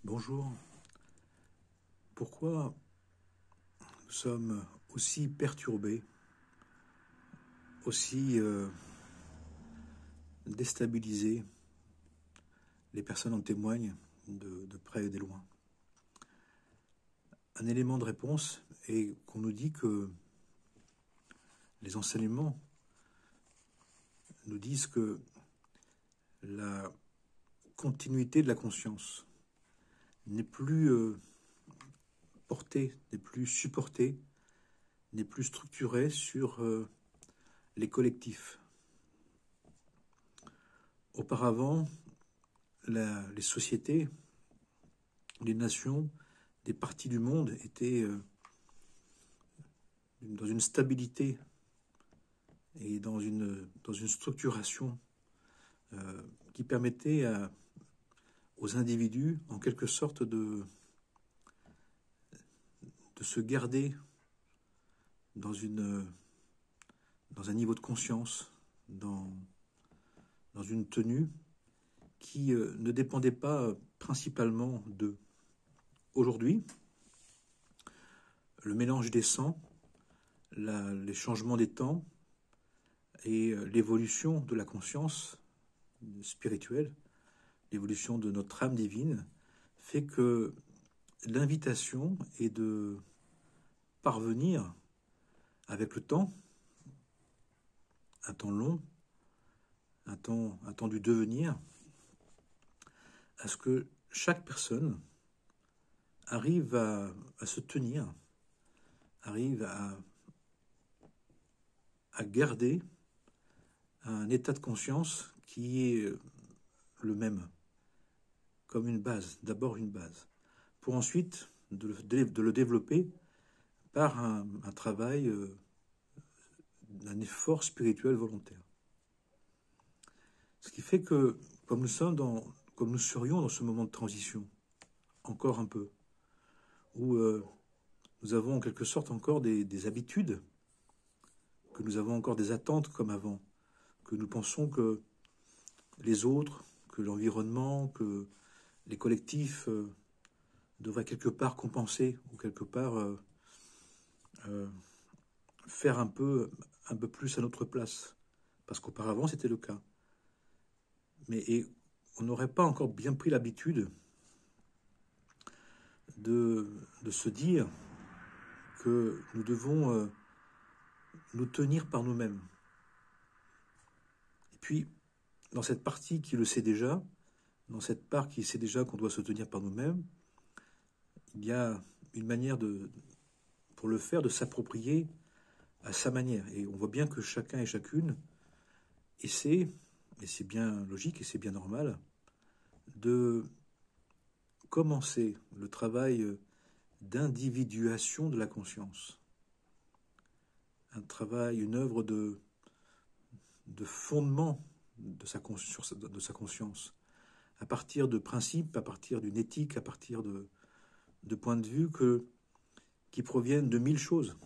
Bonjour. Pourquoi nous sommes aussi perturbés, aussi déstabilisés? Les personnes en témoignent de près et de loin. Un élément de réponse est qu'on nous dit que les enseignements nous disent que la continuité de la conscience n'est plus portée, n'est plus supportée, n'est plus structurée sur les collectifs. Auparavant, les sociétés, les nations, des parties du monde étaient dans une stabilité et dans une structuration qui permettait aux individus, en quelque sorte, de se garder dans un niveau de conscience, dans une tenue qui ne dépendait pas principalement d'eux. Aujourd'hui, le mélange des sangs, les changements des temps et l'évolution de la conscience spirituelle, l'évolution de notre âme divine, fait que l'invitation est de parvenir avec le temps, un temps long, un temps du devenir, à ce que chaque personne arrive à se tenir, arrive à garder un état de conscience qui est le même, comme une base, d'abord une base, pour ensuite de le développer par un travail, un effort spirituel volontaire. Ce qui fait que, comme nous serions dans ce moment de transition, encore un peu, où nous avons en quelque sorte encore des habitudes, que nous avons encore des attentes comme avant, que nous pensons que les autres, que l'environnement, que les collectifs devraient quelque part compenser ou quelque part faire un peu plus à notre place, parce qu'auparavant c'était le cas. Mais on n'aurait pas encore bien pris l'habitude de se dire que nous devons nous tenir par nous-mêmes. Et puis, dans cette partie qui le sait déjà, dans cette part qui sait déjà qu'on doit se tenir par nous-mêmes, il y a une manière pour le faire, de s'approprier à sa manière. Et on voit bien que chacun et chacune essaie, et c'est bien logique et c'est bien normal, de commencer le travail d'individuation de la conscience. Un travail, une œuvre de fondement de sa conscience, à partir de principes, à partir d'une éthique, à partir de points de vue qui proviennent de 1000 choses.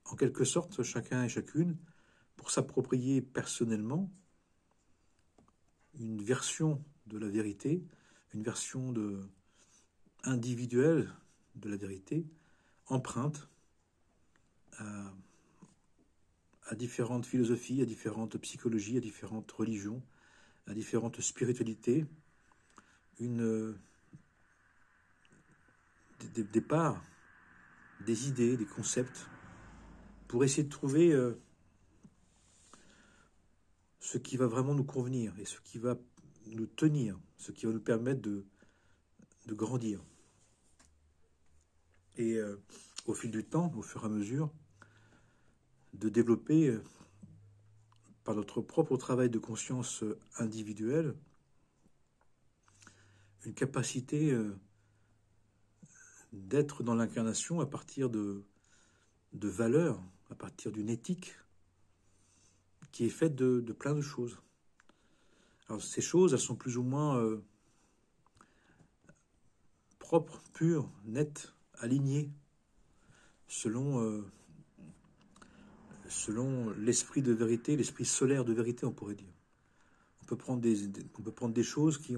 En quelque sorte, chacun et chacune, pour s'approprier personnellement une version de la vérité, une version individuelle de la vérité, empreinte à différentes philosophies, à différentes psychologies, à différentes religions, à différentes spiritualités, des parts, des idées, des concepts, pour essayer de trouver ce qui va vraiment nous convenir et ce qui va nous tenir, ce qui va nous permettre de grandir. Et au fil du temps, au fur et à mesure, de développer par notre propre travail de conscience individuelle une capacité d'être dans l'incarnation à partir de valeurs, à partir d'une éthique qui est faite de plein de choses. Alors ces choses, elles sont plus ou moins propres, pures, nettes, alignées, selon l'esprit de vérité, l'esprit solaire de vérité, on pourrait dire. On peut prendre des choses qui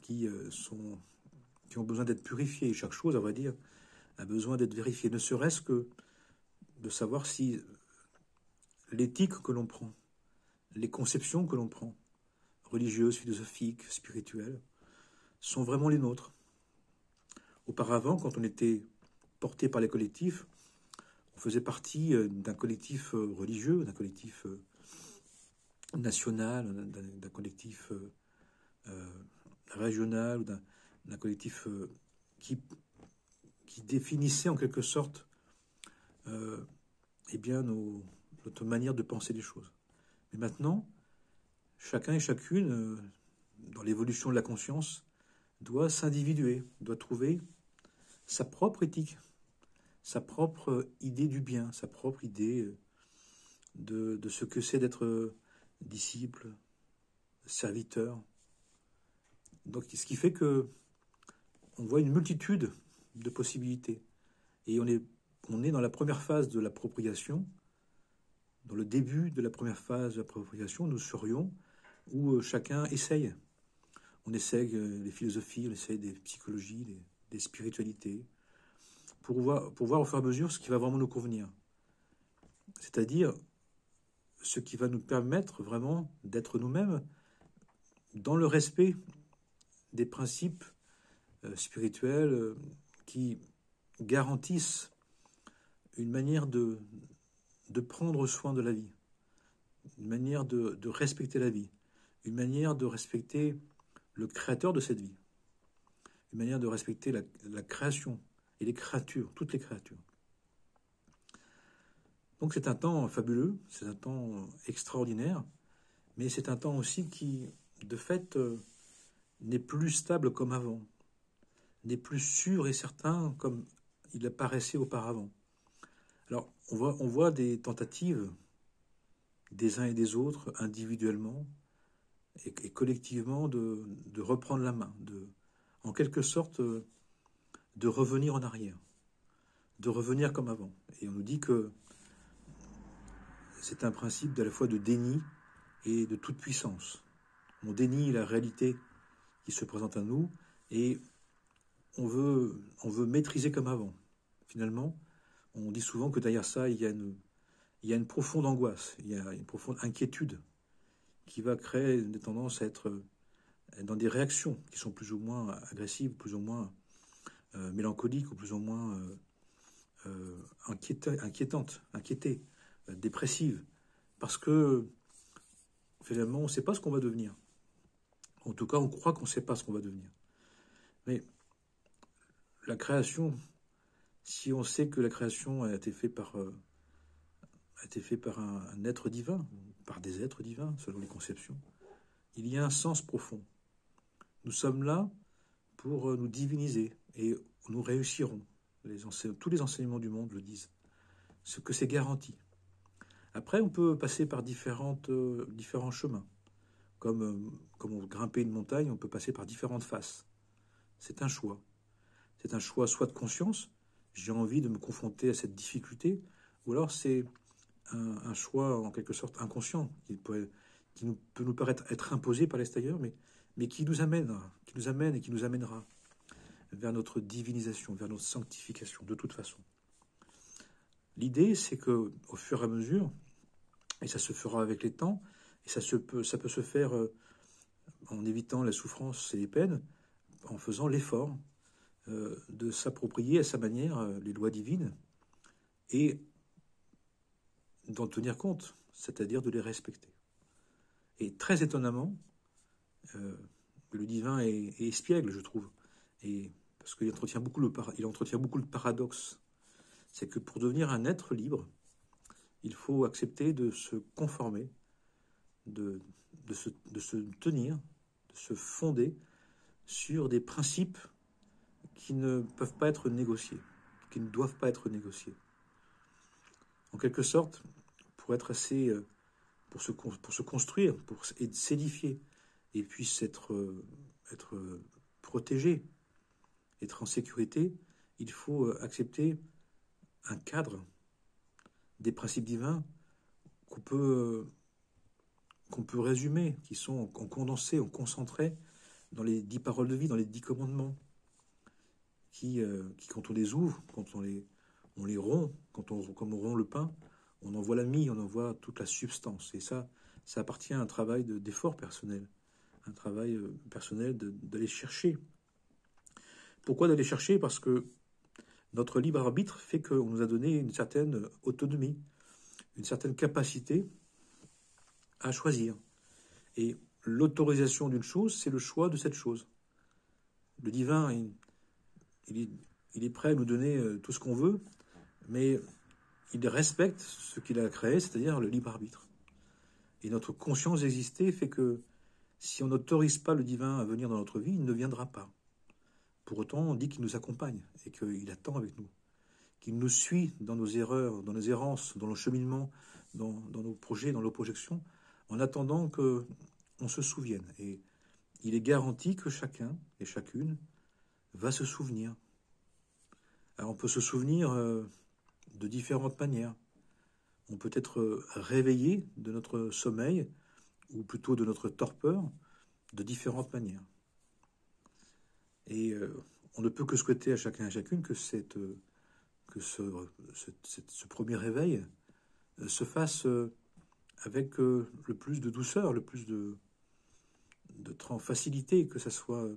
qui ont besoin d'être purifiés. Chaque chose, à vrai dire, a besoin d'être vérifiée, ne serait-ce que de savoir si l'éthique que l'on prend, les conceptions que l'on prend, religieuses, philosophiques, spirituelles, sont vraiment les nôtres. Auparavant, quand on était porté par les collectifs, on faisait partie d'un collectif religieux, d'un collectif national, d'un collectif régional, ou d'un collectif qui définissait en quelque sorte eh bien, notre manière de penser les choses. Mais maintenant, chacun et chacune, dans l'évolution de la conscience, doit s'individuer, doit trouver sa propre éthique, sa propre idée du bien, sa propre idée de ce que c'est d'être disciple, serviteur. Donc, ce qui fait que on voit une multitude de possibilités. Et on est dans la première phase de l'appropriation. Dans le début de la première phase de l'appropriation, nous serions où chacun essaye. On essaye les philosophies, on essaye des psychologies, des spiritualités, pour voir au fur et à mesure ce qui va vraiment nous convenir. C'est-à-dire ce qui va nous permettre vraiment d'être nous-mêmes dans le respect des principes spirituels qui garantissent une manière de prendre soin de la vie, une manière de respecter la vie, une manière de respecter le créateur de cette vie, une manière de respecter la création et les créatures, toutes les créatures. Donc c'est un temps fabuleux, c'est un temps extraordinaire, mais c'est un temps aussi qui, de fait, n'est plus stable comme avant, n'est plus sûr et certain comme il apparaissait auparavant. Alors, on voit des tentatives des uns et des autres, individuellement et collectivement, de reprendre la main, en quelque sorte, de revenir en arrière, de revenir comme avant. Et on nous dit que c'est un principe à la fois de déni et de toute puissance. On dénie la réalité qui se présente à nous et on veut maîtriser comme avant. Finalement, on dit souvent que derrière ça, il y a une profonde angoisse, il y a une profonde inquiétude qui va créer des tendances à être dans des réactions qui sont plus ou moins agressives, plus ou moins mélancoliques, ou plus ou moins inquiétantes, inquiétées, dépressives, parce que finalement, on ne sait pas ce qu'on va devenir. En tout cas, on croit qu'on ne sait pas ce qu'on va devenir. Mais la création, si on sait que la création a été faite par un être divin, par des êtres divins, selon les conceptions, il y a un sens profond. Nous sommes là pour nous diviniser et nous réussirons. Tous les enseignements du monde le disent. Ce que c'est garanti. Après, on peut passer par différents chemins. Comme on grimpait une montagne, on peut passer par différentes faces. C'est un choix. C'est un choix soit de conscience, j'ai envie de me confronter à cette difficulté, ou alors c'est un choix en quelque sorte inconscient, qui peut nous paraître être imposé par l'extérieur, mais qui nous amène et qui nous amènera vers notre divinisation, vers notre sanctification, de toute façon. L'idée, c'est que au fur et à mesure, et ça se fera avec les temps, et ça peut se faire en évitant la souffrance et les peines, en faisant l'effort de s'approprier à sa manière les lois divines et d'en tenir compte, c'est-à-dire de les respecter. Et très étonnamment, le divin est espiègle, je trouve, et parce qu'il entretient beaucoup le paradoxe. C'est que pour devenir un être libre, il faut accepter de se conformer, de se tenir, de se fonder sur des principes qui ne peuvent pas être négociés, qui ne doivent pas être négociés. En quelque sorte, pour être assez, pour se construire, pour s'édifier, et puis être protégé, être en sécurité, il faut accepter un cadre des principes divins qu'on peut résumer, qui sont en condensé, en concentré dans les 10 paroles de vie, dans les 10 commandements, qui quand on les ouvre, quand on les rompt, comme on rompt le pain, on en voit la mie, on en voit toute la substance. Et ça appartient à un travail d'effort personnel, un travail personnel d'aller chercher. Pourquoi d'aller chercher? Parce que notre libre arbitre fait qu'on nous a donné une certaine autonomie, une certaine capacité à choisir. Et l'autorisation d'une chose, c'est le choix de cette chose. Le divin, il est prêt à nous donner tout ce qu'on veut, mais il respecte ce qu'il a créé, c'est-à-dire le libre arbitre. Et notre conscience d'exister fait que si on n'autorise pas le divin à venir dans notre vie, il ne viendra pas. Pour autant, on dit qu'il nous accompagne et qu'il attend avec nous, qu'il nous suit dans nos erreurs, dans nos errances, dans nos cheminements, dans nos projets, dans nos projections, en attendant qu'on se souvienne. Et il est garanti que chacun et chacune va se souvenir. Alors on peut se souvenir de différentes manières. On peut être réveillé de notre sommeil, ou plutôt de notre torpeur, de différentes manières. Et on ne peut que souhaiter à chacun et à chacune que ce premier réveil se fasse avec le plus de douceur, le plus de facilité, que ça soit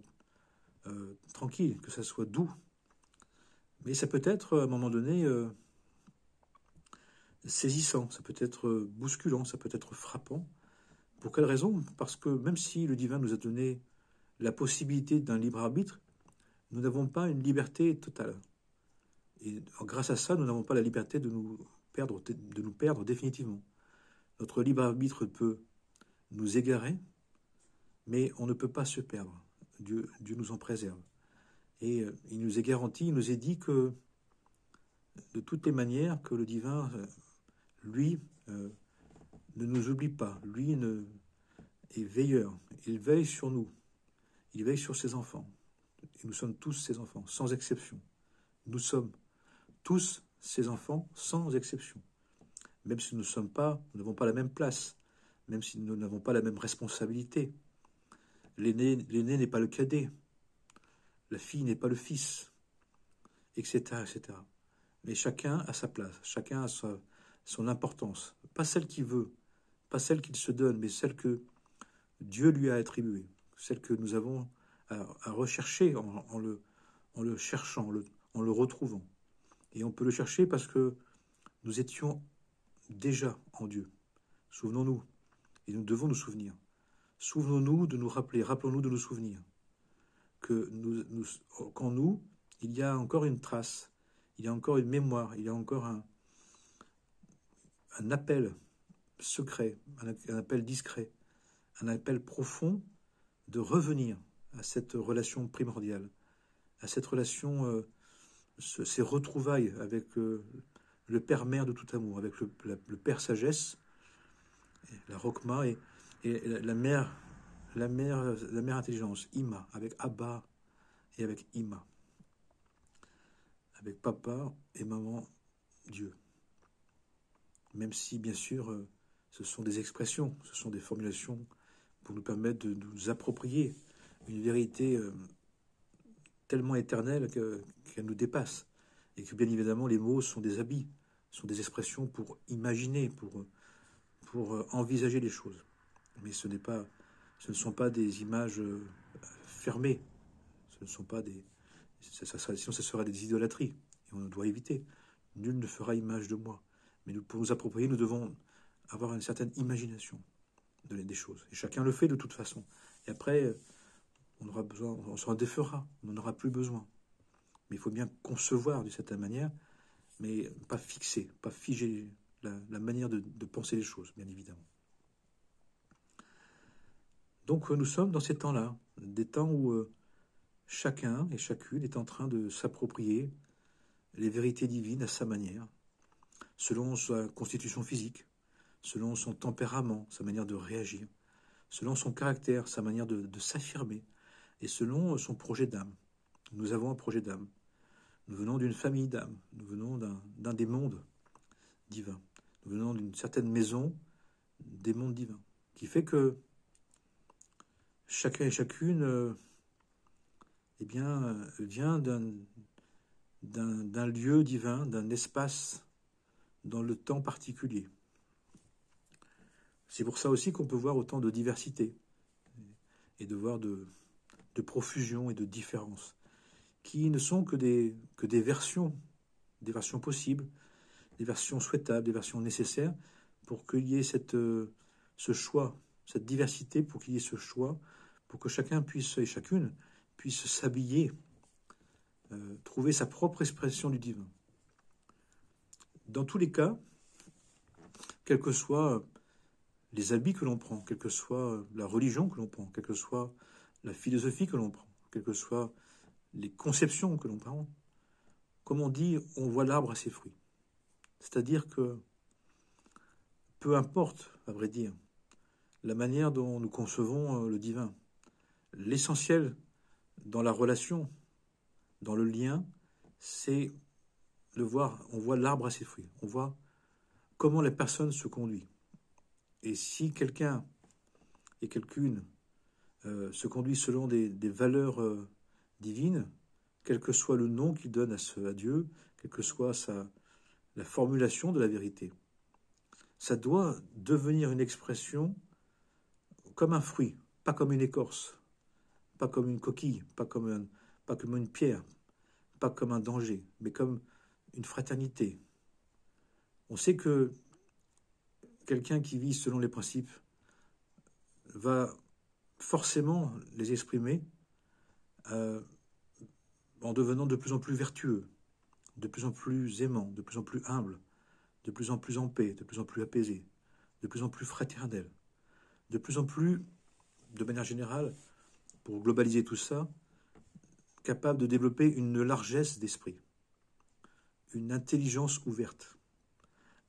tranquille, que ça soit doux. Mais ça peut être, à un moment donné, saisissant, ça peut être bousculant, ça peut être frappant. Pour quelle raison? Parce que même si le divin nous a donné la possibilité d'un libre arbitre, nous n'avons pas une liberté totale. Et grâce à ça, nous n'avons pas la liberté de nous perdre définitivement. Notre libre arbitre peut nous égarer, mais on ne peut pas se perdre. Dieu nous en préserve. Et il nous est garanti, il nous est dit que de toutes les manières, que le divin, lui, ne nous oublie pas. Lui est veilleur. Il veille sur nous. Il veille sur ses enfants. Et nous sommes tous ses enfants, sans exception. Nous sommes tous ses enfants, sans exception. Même si nous n'avons pas la même place, même si nous n'avons pas la même responsabilité. L'aîné n'est pas le cadet. La fille n'est pas le fils, etc., etc. Mais chacun a sa place, chacun a son importance. Pas celle qu'il veut, pas celle qu'il se donne, mais celle que Dieu lui a attribuée, celle que nous avons à rechercher en le cherchant, en le retrouvant. Et on peut le chercher parce que nous étions déjà en Dieu. Souvenons-nous, et nous devons nous souvenir. Souvenons-nous de nous rappeler, rappelons-nous de nous souvenir que qu'en nous, il y a encore une trace, il y a encore une mémoire, il y a encore un appel secret, un appel discret, un appel profond de revenir à cette relation primordiale, à cette relation, ces retrouvailles avec le Père-Mère de tout amour, avec le Père Sagesse, la Rokma et la mère intelligence, Ima, avec Abba et avec Ima, avec Papa et Maman Dieu. Même si, bien sûr, ce sont des expressions, ce sont des formulations pour nous permettre de nous approprier une vérité tellement éternelle qu'elle nous dépasse. Et que, bien évidemment, les mots sont des habits, sont des expressions pour imaginer, pour envisager les choses. Mais ce ne sont pas des images fermées. Ce ne sont pas des... sinon, ce serait des idolâtries. Et on doit éviter. Nul ne fera image de moi. Mais pour nous approprier, nous devons avoir une certaine imagination des choses. Et chacun le fait de toute façon. Et après, on s'en défera. On n'en aura plus besoin. Mais il faut bien concevoir de cette manière, mais pas fixer, pas figer la manière de penser les choses, bien évidemment. Donc nous sommes dans ces temps-là, des temps où chacun et chacune est en train de s'approprier les vérités divines à sa manière, selon sa constitution physique, selon son tempérament, sa manière de réagir, selon son caractère, sa manière de s'affirmer, et selon son projet d'âme. Nous avons un projet d'âme. Nous venons d'une famille d'âme. Nous venons d'un des mondes divins. Nous venons d'une certaine maison des mondes divins, qui fait que chacun et chacune eh bien, vient d'un lieu divin, d'un espace dans le temps particulier. C'est pour ça aussi qu'on peut voir autant de diversité et de voir de profusion et de différence, qui ne sont que des versions possibles, des versions souhaitables, des versions nécessaires pour qu'il y ait ce choix, cette diversité, pour qu'il y ait ce choix, pour que chacun puisse et chacune puisse s'habiller, trouver sa propre expression du divin. Dans tous les cas, quels que soient les habits que l'on prend, quelle que soit la religion que l'on prend, quelle que soit la philosophie que l'on prend, quelles que soient les conceptions que l'on prend, comme on dit, on voit l'arbre à ses fruits. C'est-à-dire que peu importe, à vrai dire, la manière dont nous concevons le divin, l'essentiel dans la relation, dans le lien, c'est de voir, on voit l'arbre à ses fruits, on voit comment la personne se conduit. Et si quelqu'un et quelqu'une se conduit selon des valeurs divines, quel que soit le nom qu'il donne à Dieu, quelle que soit la formulation de la vérité, ça doit devenir une expression comme un fruit, pas comme une écorce, pas comme une coquille, pas comme une pierre, pas comme un danger, mais comme une fraternité. On sait que quelqu'un qui vit selon les principes va forcément les exprimer en devenant de plus en plus vertueux, de plus en plus aimant, de plus en plus humble, de plus en plus en paix, de plus en plus apaisé, de plus en plus fraternel, de plus en plus, de manière générale, pour globaliser tout ça, capable de développer une largesse d'esprit, une intelligence ouverte,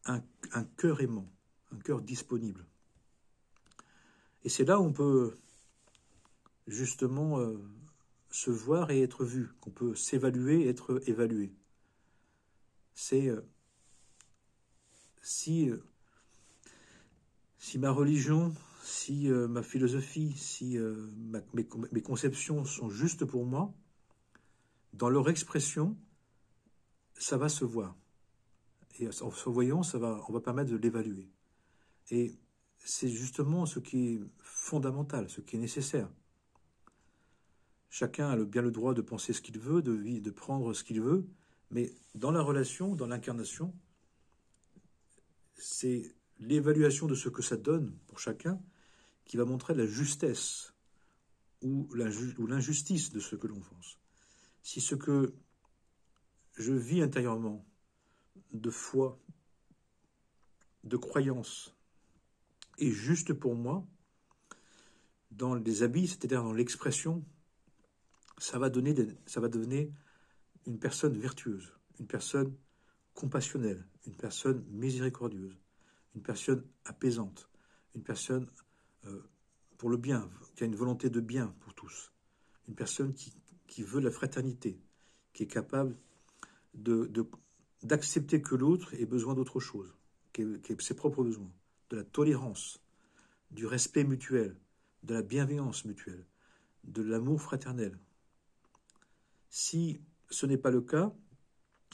un cœur aimant, un cœur disponible. Et c'est là où on peut justement se voir et être vu, qu'on peut s'évaluer et être évalué. C'est si ma religion, si ma philosophie, si mes conceptions sont justes pour moi, dans leur expression, ça va se voir. Et en se voyant, on va permettre de l'évaluer. Et c'est justement ce qui est fondamental, ce qui est nécessaire. Chacun a bien le droit de penser ce qu'il veut, de prendre ce qu'il veut, mais dans la relation, dans l'incarnation, c'est l'évaluation de ce que ça donne pour chacun qui va montrer la justesse ou l'injustice de ce que l'on pense. Si ce que je vis intérieurement de foi, de croyance, est juste pour moi, dans les habits, c'est-à-dire dans l'expression, ça va devenir une personne vertueuse, une personne compassionnelle, une personne miséricordieuse, une personne apaisante, une personne pour le bien, qui a une volonté de bien pour tous, une personne qui veut la fraternité, qui est capable d'accepter que l'autre ait besoin d'autre chose, qui ait ses propres besoins, de la tolérance, du respect mutuel, de la bienveillance mutuelle, de l'amour fraternel. Si ce n'est pas le cas,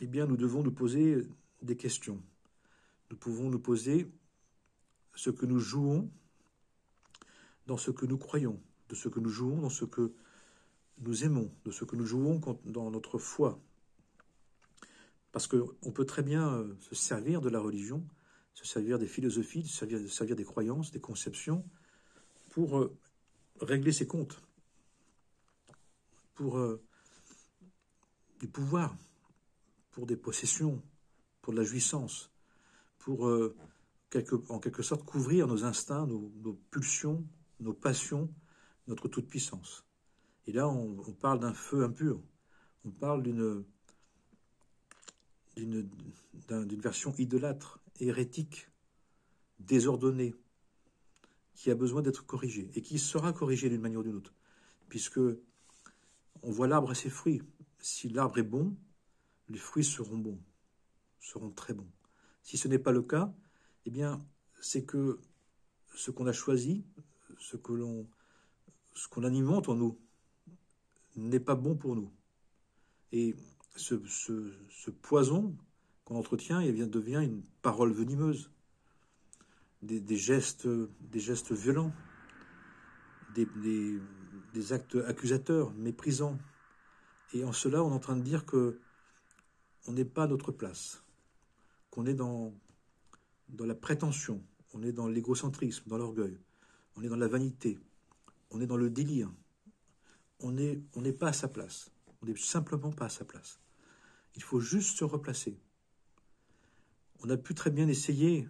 eh bien nous devons nous poser des questions. Nous pouvons nous poser ce que nous jouons dans ce que nous croyons, de ce que nous jouons dans ce que nous aimons, de ce que nous jouons dans notre foi. Parce qu'on peut très bien se servir de la religion, se servir des philosophies, se servir des croyances, des conceptions, pour régler ses comptes, pour du pouvoir, pour des possessions, pour de la jouissance, pour en quelque sorte couvrir nos instincts, nos pulsions, nos passions, notre toute-puissance. Et là, on parle d'un feu impur, on parle d'une version idolâtre, hérétique, désordonnée, qui a besoin d'être corrigée, et qui sera corrigée d'une manière ou d'une autre, puisque on voit l'arbre à ses fruits. Si l'arbre est bon, les fruits seront bons, seront très bons. Si ce n'est pas le cas, eh bien, c'est que ce qu'on a choisi, ce qu'on alimente en nous, n'est pas bon pour nous. Et ce poison qu'on entretient, devient une parole venimeuse, des gestes violents, des actes accusateurs, méprisants. Et en cela, on est en train de dire que on n'est pas à notre place, qu'on est dans la prétention, on est dans l'égocentrisme, dans l'orgueil, on est dans la vanité, on est dans le délire. On n'est pas à sa place. On n'est simplement pas à sa place. Il faut juste se replacer. On a pu très bien essayer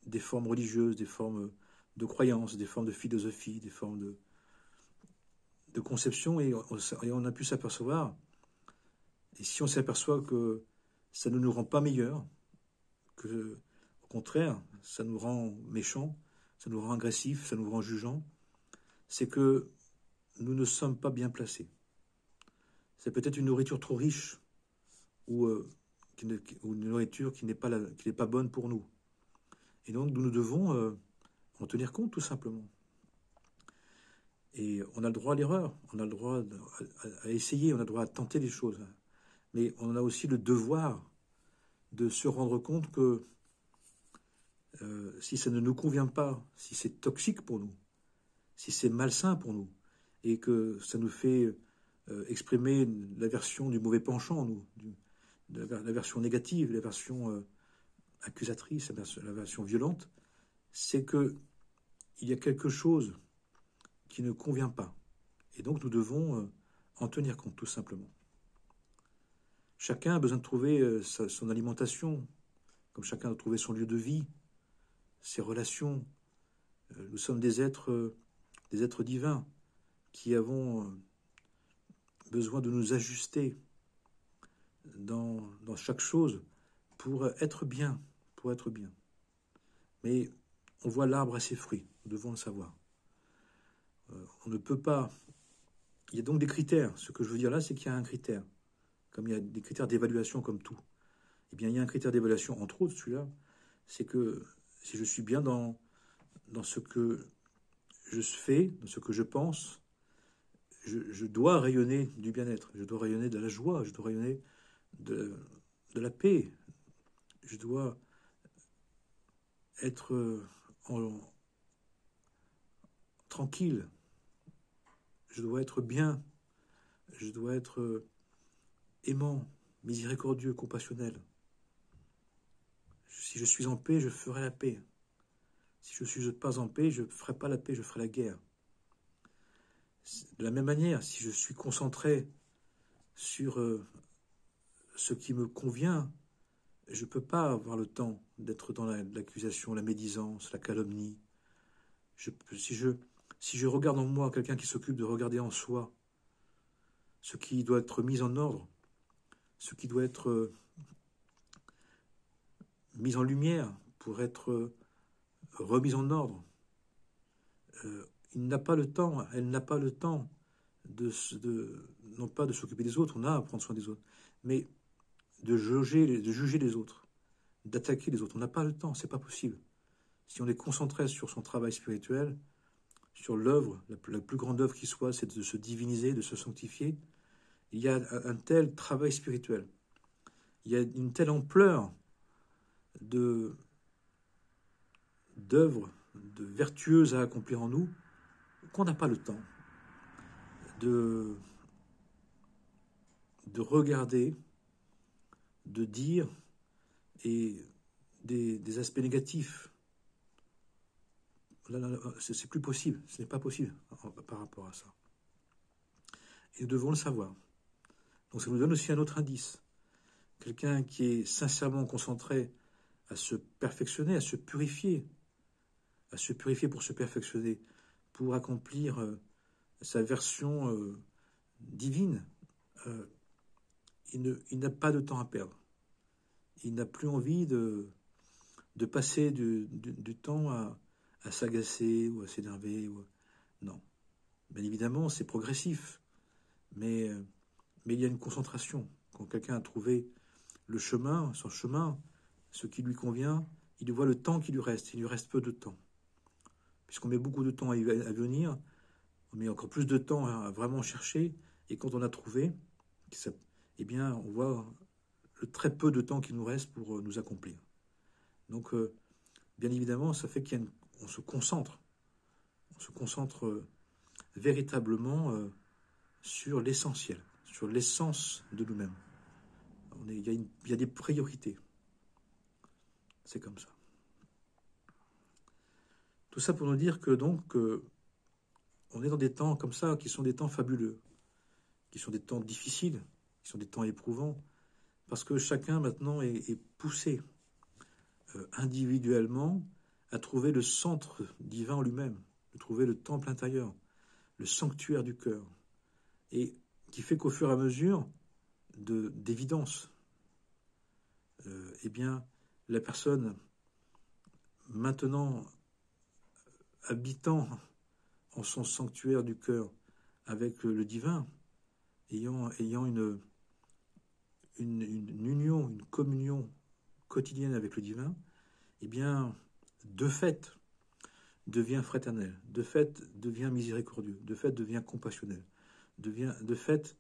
des formes religieuses, des formes de croyances, des formes de philosophie, des formes de conception, et on a pu s'apercevoir, et si on s'aperçoit que ça ne nous rend pas meilleurs, que au contraire, ça nous rend méchants, ça nous rend agressifs, ça nous rend jugeants, c'est que nous ne sommes pas bien placés. C'est peut-être une nourriture trop riche ou une nourriture qui n'est pas bonne pour nous. Et donc, nous devons en tenir compte, tout simplement. Et on a le droit à l'erreur, on a le droit à essayer, on a le droit à tenter des choses. Mais on a aussi le devoir de se rendre compte que si ça ne nous convient pas, si c'est toxique pour nous, si c'est malsain pour nous, et que ça nous fait exprimer la version du mauvais penchant en nous, la version négative, la version accusatrice, la version violente, c'est que il y a quelque chose qui ne convient pas. Et donc nous devons en tenir compte, tout simplement. Chacun a besoin de trouver son alimentation, comme chacun doit trouver son lieu de vie, ses relations. Nous sommes des êtres divins qui avons besoin de nous ajuster dans chaque chose pour être bien, Mais on voit l'arbre à ses fruits, nous devons le savoir. On ne peut pas... Il y a donc des critères. Ce que je veux dire là, c'est qu'il y a un critère. Comme il y a des critères d'évaluation comme tout. Eh bien, il y a un critère d'évaluation, entre autres, celui-là, c'est que si je suis bien dans ce que je fais, dans ce que je pense, je dois rayonner du bien-être, je dois rayonner de la joie, je dois rayonner de la paix, je dois être tranquille, je dois être bien, je dois être aimant, miséricordieux, compassionnel. Si je suis en paix, je ferai la paix. Si je ne suis pas en paix, je ne ferai pas la paix, je ferai la guerre. De la même manière, si je suis concentré sur ce qui me convient, je ne peux pas avoir le temps d'être dans l'accusation, la médisance, la calomnie. Si je regarde en moi quelqu'un qui s'occupe de regarder en soi ce qui doit être mis en ordre, ce qui doit être mis en lumière pour être remis en ordre, il n'a pas le temps, elle n'a pas le temps non pas de s'occuper des autres, on a à prendre soin des autres, mais de juger les autres, d'attaquer les autres. On n'a pas le temps, c'est pas possible. Si on est concentré sur son travail spirituel, sur l'œuvre, la plus grande œuvre qui soit, c'est de se diviniser, de se sanctifier, il y a un tel travail spirituel, il y a une telle ampleur d'œuvres, de vertueuses à accomplir en nous, qu'on n'a pas le temps de regarder, de dire, et des aspects négatifs. Là, c'est plus possible, ce n'est pas possible par rapport à ça. Et nous devons le savoir. Donc ça nous donne aussi un autre indice. Quelqu'un qui est sincèrement concentré à se perfectionner, à se purifier pour se perfectionner, pour accomplir sa version divine, il n'a pas de temps à perdre. Il n'a plus envie de passer du temps à s'agacer ou à s'énerver. Non. Bien évidemment, c'est progressif, mais il y a une concentration. Quand quelqu'un a trouvé le chemin, son chemin, ce qui lui convient, il voit le temps qui lui reste. Il lui reste peu de temps. Puisqu'on met beaucoup de temps à venir, on met encore plus de temps à vraiment chercher, et quand on a trouvé, eh bien, on voit le très peu de temps qu'il nous reste pour nous accomplir. Donc, bien évidemment, ça fait qu'on se concentre. On se concentre véritablement sur l'essentiel, sur l'essence de nous-mêmes. Il y a des priorités. C'est comme ça. Tout ça pour nous dire que donc, on est dans des temps comme ça, qui sont des temps fabuleux, qui sont des temps difficiles, qui sont des temps éprouvants, parce que chacun maintenant est poussé individuellement à trouver le centre divin en lui-même, de trouver le temple intérieur, le sanctuaire du cœur, et qui fait qu'au fur et à mesure d'évidence, eh bien, la personne maintenant habitant en son sanctuaire du cœur avec le divin, ayant une union, une communion quotidienne avec le divin, eh bien, de fait, devient fraternel, de fait, devient miséricordieux, de fait, devient compassionnel, de fait,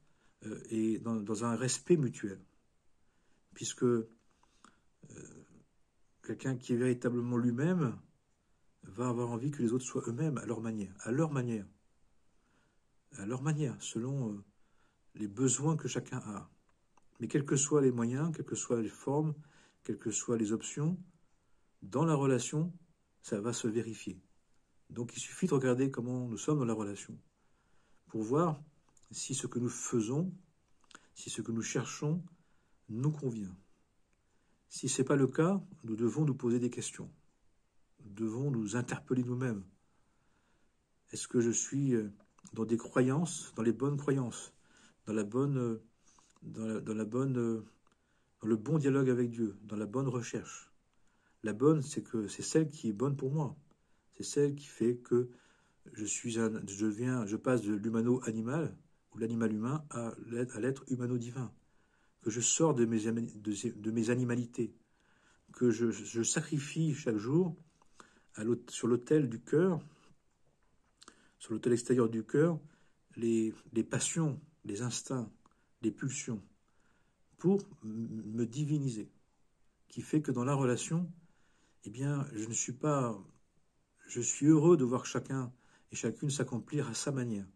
et dans un respect mutuel. Puisque quelqu'un qui est véritablement lui-même va avoir envie que les autres soient eux-mêmes à leur manière, selon les besoins que chacun a. Mais quels que soient les moyens, quelles que soient les formes, quelles que soient les options, dans la relation, ça va se vérifier. Donc il suffit de regarder comment nous sommes dans la relation pour voir si ce que nous faisons, si ce que nous cherchons nous convient. Si ce n'est pas le cas, nous devons nous poser des questions. Nous devons nous interpeller nous-mêmes. Est-ce que je suis dans des croyances, dans les bonnes croyances, dans le bon dialogue avec Dieu, dans la bonne recherche? La bonne, c'est celle qui est bonne pour moi. C'est celle qui fait que je passe de l'humano-animal, ou l'animal humain, à l'être humano-divin. Que je sors de mes animalités. Que je sacrifie chaque jour sur l'autel du cœur, sur l'autel extérieur du cœur, les passions, les instincts, les pulsions, pour me diviniser. Qui fait que dans la relation, eh bien, je suis heureux de voir chacun et chacune s'accomplir à sa manière.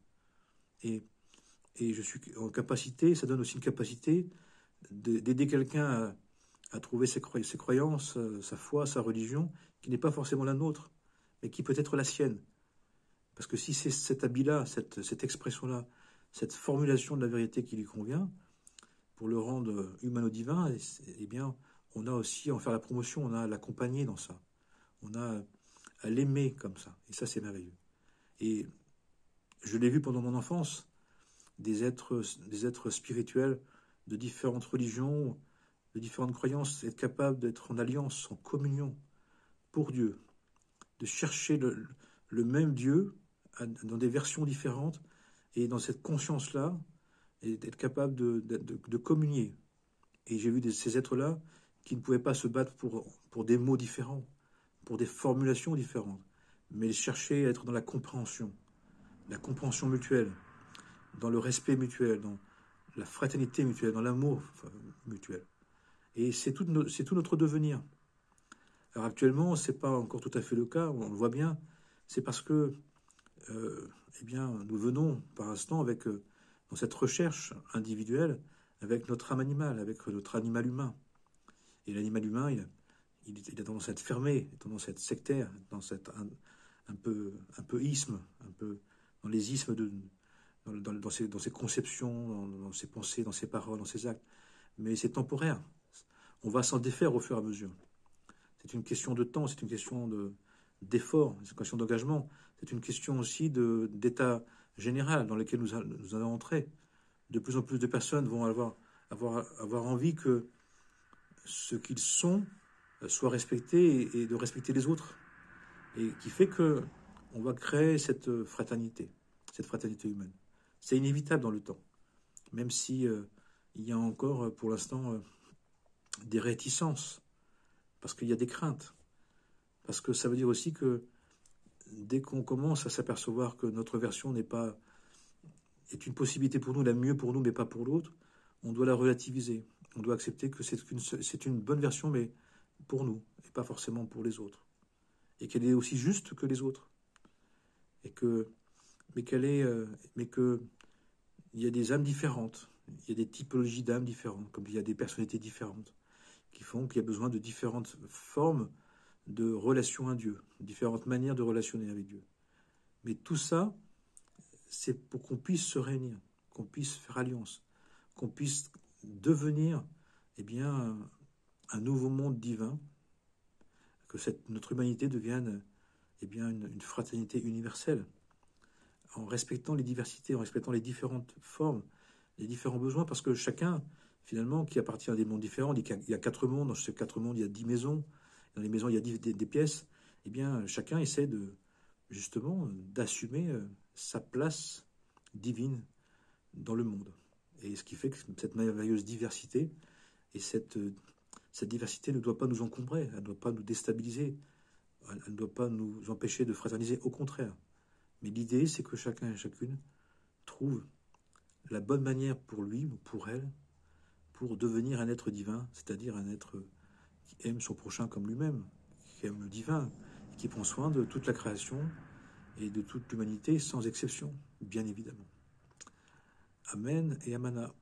Et je suis en capacité, ça donne aussi une capacité d'aider quelqu'un à trouver ses croyances, sa foi, sa religion, qui n'est pas forcément la nôtre, mais qui peut être la sienne. Parce que si c'est cet habit-là, cette expression-là, cette formulation de la vérité qui lui convient, pour le rendre humano-divin, eh bien, on a aussi à en faire la promotion, on a à l'accompagner dans ça. On a à l'aimer comme ça. Et ça, c'est merveilleux. Et je l'ai vu pendant mon enfance, des êtres spirituels de différentes religions, de différentes croyances, être capable d'être en alliance, en communion pour Dieu, de chercher le même Dieu dans des versions différentes, et dans cette conscience-là, et d'être capable de communier. Et j'ai vu ces êtres-là qui ne pouvaient pas se battre pour des mots différents, pour des formulations différentes, mais chercher à être dans la compréhension mutuelle, dans le respect mutuel, dans la fraternité mutuelle, dans l'amour mutuel. Et c'est tout notre devenir. Alors actuellement, ce n'est pas encore tout à fait le cas, on le voit bien, c'est parce que eh bien, nous venons par instant dans cette recherche individuelle avec notre âme animale, avec notre animal humain. Et l'animal humain, il a tendance à être fermé, il a tendance à être sectaire, tendance à être un peu isme, un peu dans les ismes dans ses conceptions, dans ses pensées, dans ses paroles, dans ses actes. Mais c'est temporaire. On va s'en défaire au fur et à mesure. C'est une question de temps, c'est une question d'effort, c'est une question d'engagement, c'est une question aussi d'état général dans lequel nous allons entrer. De plus en plus de personnes vont avoir envie que ce qu'ils sont soit respecté et de respecter les autres. Et qui fait que on va créer cette fraternité humaine. C'est inévitable dans le temps, même si il y a encore pour l'instant des réticences, parce qu'il y a des craintes, parce que ça veut dire aussi que dès qu'on commence à s'apercevoir que notre version est une possibilité pour nous, la mieux pour nous, mais pas pour l'autre, on doit la relativiser. On doit accepter que c'est une bonne version, mais pour nous, et pas forcément pour les autres. Et qu'elle est aussi juste que les autres. Mais que il y a des âmes différentes, il y a des typologies d'âmes différentes, comme il y a des personnalités différentes, qui font qu'il y a besoin de différentes formes de relation à Dieu, différentes manières de relationner avec Dieu. Mais tout ça, c'est pour qu'on puisse se réunir, qu'on puisse faire alliance, qu'on puisse devenir un nouveau monde divin, que notre humanité devienne une fraternité universelle, en respectant les diversités, en respectant les différentes formes, les différents besoins, parce que chacun, finalement, qui appartient à des mondes différents, il y a 4 mondes, dans ces 4 mondes, il y a 10 maisons, dans les maisons, il y a des pièces, chacun essaie justement, d'assumer sa place divine dans le monde. Et ce qui fait que cette merveilleuse diversité, et cette diversité ne doit pas nous encombrer, elle ne doit pas nous déstabiliser, elle ne doit pas nous empêcher de fraterniser, au contraire. Mais l'idée, c'est que chacun et chacune trouve la bonne manière pour lui ou pour elle pour devenir un être divin, c'est-à-dire un être qui aime son prochain comme lui-même, qui aime le divin, et qui prend soin de toute la création et de toute l'humanité sans exception, bien évidemment. Amen et Amana.